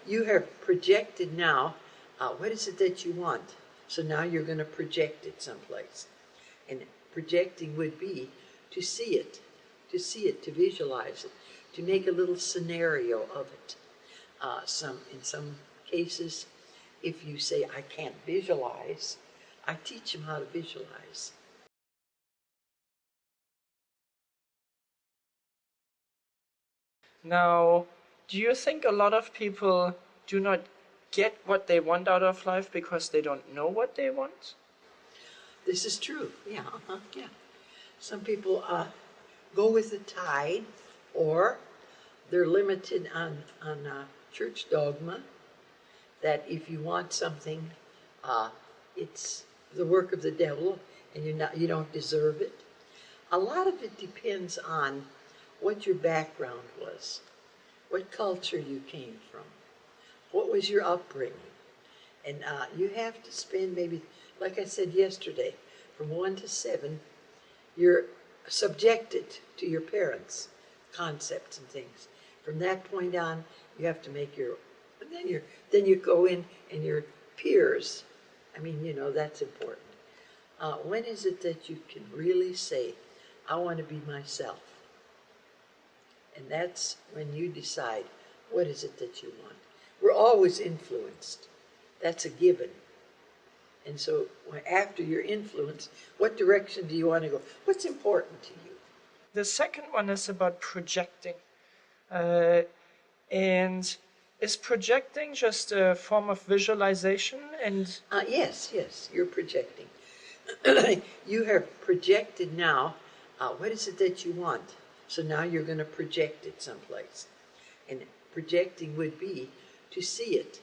You have projected now, what is it that you want? So now you're going to project it someplace. And projecting would be to see it, to visualize it, to make a little scenario of it. In some cases, if you say, I can't visualize, I teach them how to visualize. Now, do you think a lot of people do not get what they want out of life because they don't know what they want? This is true, yeah, yeah. Some people go with the tide, or they're limited on church dogma, that if you want something, it's the work of the devil, and you don't deserve it. A lot of it depends on what your background was, what culture you came from, what was your upbringing. And you have to spend maybe, like I said yesterday, from 1 to 7, you're subjected to your parents' concepts and things. From that point on, you have to make your, and then you go in and your peers. I mean, you know, that's important. When is it that you can really say, I want to be myself? And that's when you decide, what is it that you want? We're always influenced. That's a given. And so after you're influenced, what direction do you want to go? What's important to you? The second one is about projecting. And is projecting just a form of visualization? And Yes, you're projecting. You have projected now, what is it that you want? So now you're going to project it someplace. And projecting would be to see it,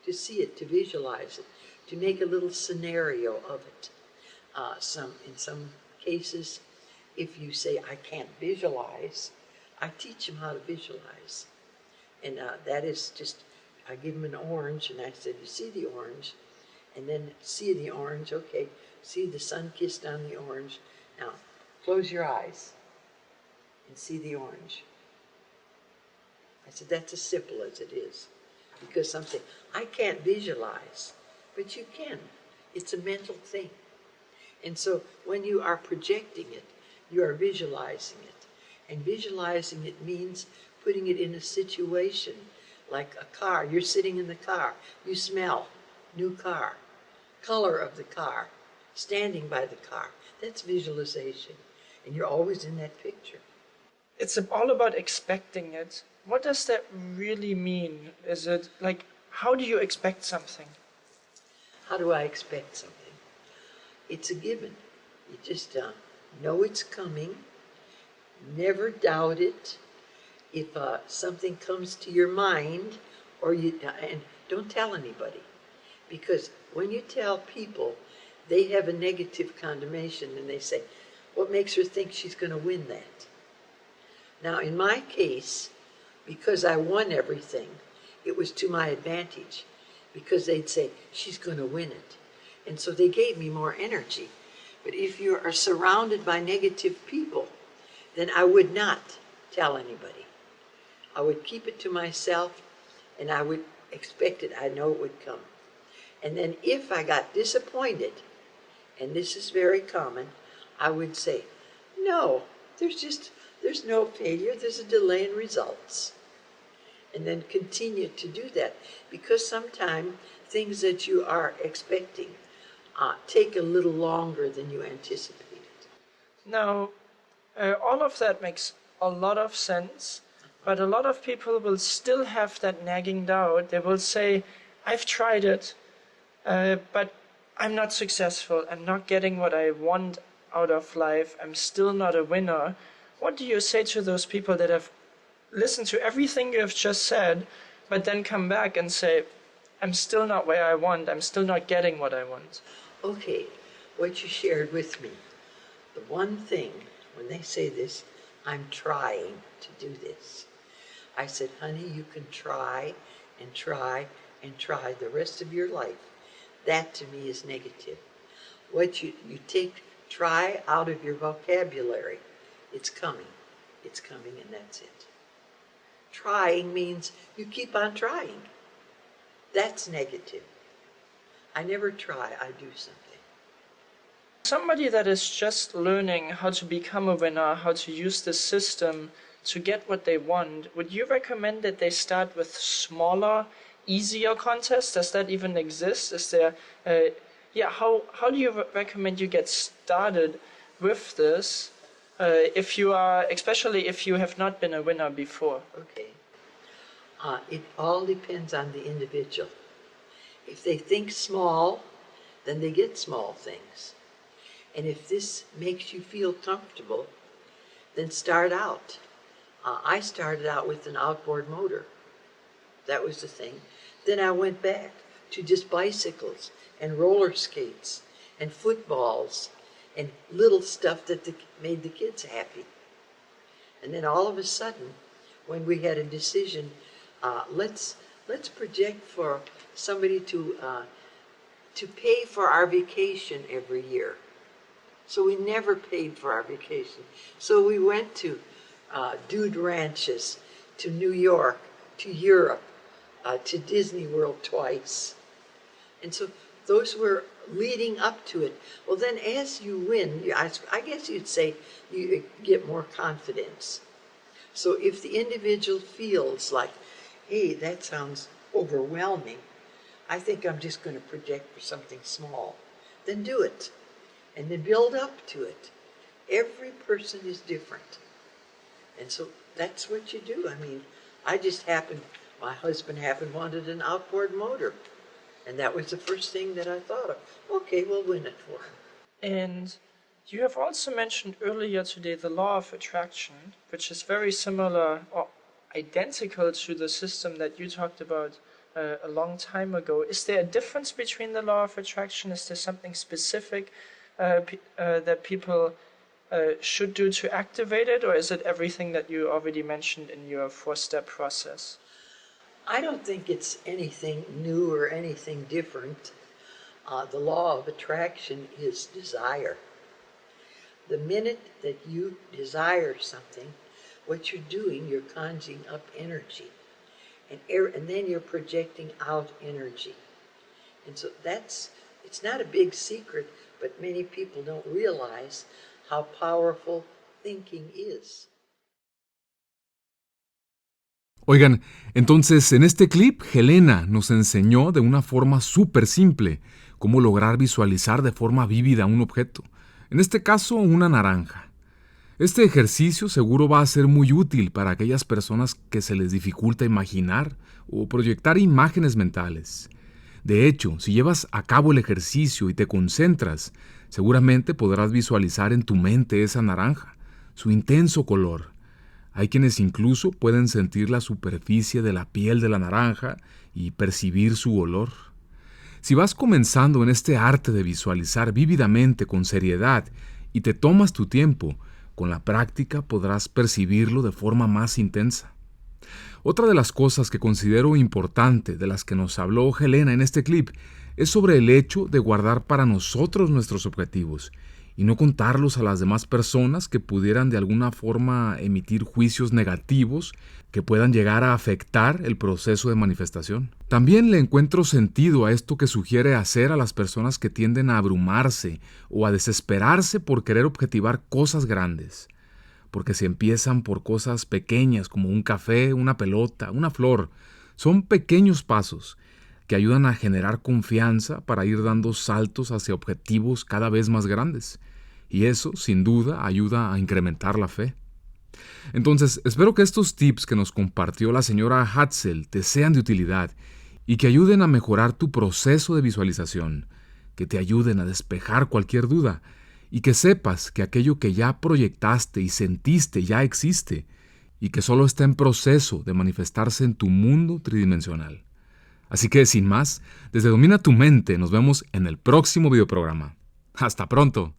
to visualize it, to make a little scenario of it. In some cases, if you say, I can't visualize, I teach them how to visualize. And that is just, I give them an orange, and I said, you see the orange, and then see the orange, okay, see the sun kissed on the orange. Now, close your eyes and see the orange. I said, that's as simple as it is. Because some say, I can't visualize, but you can. It's a mental thing. And so when you are projecting it, you are visualizing it. And visualizing it means putting it in a situation, like a car. You're sitting in the car. You smell, new car, color of the car, standing by the car. That's visualization. And you're always in that picture. it's all about expecting it. What does that really mean? Is it like, how do you expect something? How do I expect something? It's a given. You just know it's coming. Never doubt it. If something comes to your mind, and don't tell anybody, because when you tell people, they have a negative condemnation, and they say, what makes her think she's going to win that? Now, in my case, because I won everything, it was to my advantage, because they'd say, she's going to win it. And so they gave me more energy. But if you are surrounded by negative people, then I would not tell anybody. I would keep it to myself, and I would expect it. I know it would come. And then if I got disappointed, and this is very common, I would say, no, there's no failure, there's a delay in results. And then continue to do that, because sometimes things that you are expecting take a little longer than you anticipated. Now, all of that makes a lot of sense, but a lot of people will still have that nagging doubt. They will say, I've tried it, but I'm not successful. I'm not getting what I want out of life. I'm still not a winner. What do you say to those people that have listened to everything you've just said, but then come back and say, I'm still not where I want. I'm still not getting what I want? Okay, what you shared with me, the one thing, when they say this, I'm trying to do this. I said, honey, you can try and try and try the rest of your life. That to me is negative. What you take try out of your vocabulary, it's coming, and that's it. Trying means you keep on trying. That's negative. I never try, I do something. Somebody that is just learning how to become a winner, how to use the system to get what they want, would you recommend that they start with smaller, easier contests? Does that even exist? Is there, how do you recommend you get started with this? Especially if you have not been a winner before. Okay. It all depends on the individual. If they think small, then they get small things. And if this makes you feel comfortable, then start out. I started out with an outboard motor. That was the thing. Then I went back to just bicycles and roller skates and footballs and little stuff that made the kids happy. And then all of a sudden, when we had a decision, let's project for somebody to pay for our vacation every year. So we never paid for our vacation. So we went to dude ranches, to New York, to Europe, to Disney World twice. And so those were leading up to it. Well, then as you win, I guess you'd say you get more confidence. So if the individual feels like, hey, that sounds overwhelming, I think I'm just going to project for something small, then do it. And then build up to it. Every person is different. And so that's what you do. I mean, my husband wanted an outboard motor. And that was the first thing that I thought of. Okay, we'll win it for him. And you have also mentioned earlier today the law of attraction, which is very similar or identical to the system that you talked about a long time ago. Is there a difference between the law of attraction? Is there something specific that people should do to activate it, or is it everything that you already mentioned in your 4-step process? I don't think it's anything new or anything different. The law of attraction is desire. The minute that you desire something, what you're doing, you're conjuring up energy. And then you're projecting out energy. And so it's not a big secret, but many people don't realize how powerful thinking is. Oigan, entonces en este clip Helena nos enseñó de una forma súper simple cómo lograr visualizar de forma vívida un objeto, en este caso una naranja. Este ejercicio seguro va a ser muy útil para aquellas personas que se les dificulta imaginar o proyectar imágenes mentales. De hecho, si llevas a cabo el ejercicio y te concentras, seguramente podrás visualizar en tu mente esa naranja, su intenso color. Hay quienes incluso pueden sentir la superficie de la piel de la naranja y percibir su olor. Si vas comenzando en este arte de visualizar vívidamente con seriedad y te tomas tu tiempo, con la práctica podrás percibirlo de forma más intensa. Otra de las cosas que considero importante de las que nos habló Helena en este clip es sobre el hecho de guardar para nosotros nuestros objetivos y no contarlos a las demás personas que pudieran de alguna forma emitir juicios negativos que puedan llegar a afectar el proceso de manifestación. También le encuentro sentido a esto que sugiere hacer a las personas que tienden a abrumarse o a desesperarse por querer objetivar cosas grandes. Porque si empiezan por cosas pequeñas como un café, una pelota, una flor, son pequeños pasos que ayudan a generar confianza para ir dando saltos hacia objetivos cada vez más grandes. Y eso, sin duda, ayuda a incrementar la fe. Entonces, espero que estos tips que nos compartió la señora Hatzel te sean de utilidad y que ayuden a mejorar tu proceso de visualización, que te ayuden a despejar cualquier duda y que sepas que aquello que ya proyectaste y sentiste ya existe y que solo está en proceso de manifestarse en tu mundo tridimensional. Así que, sin más, desde Domina tu Mente nos vemos en el próximo videoprograma. ¡Hasta pronto!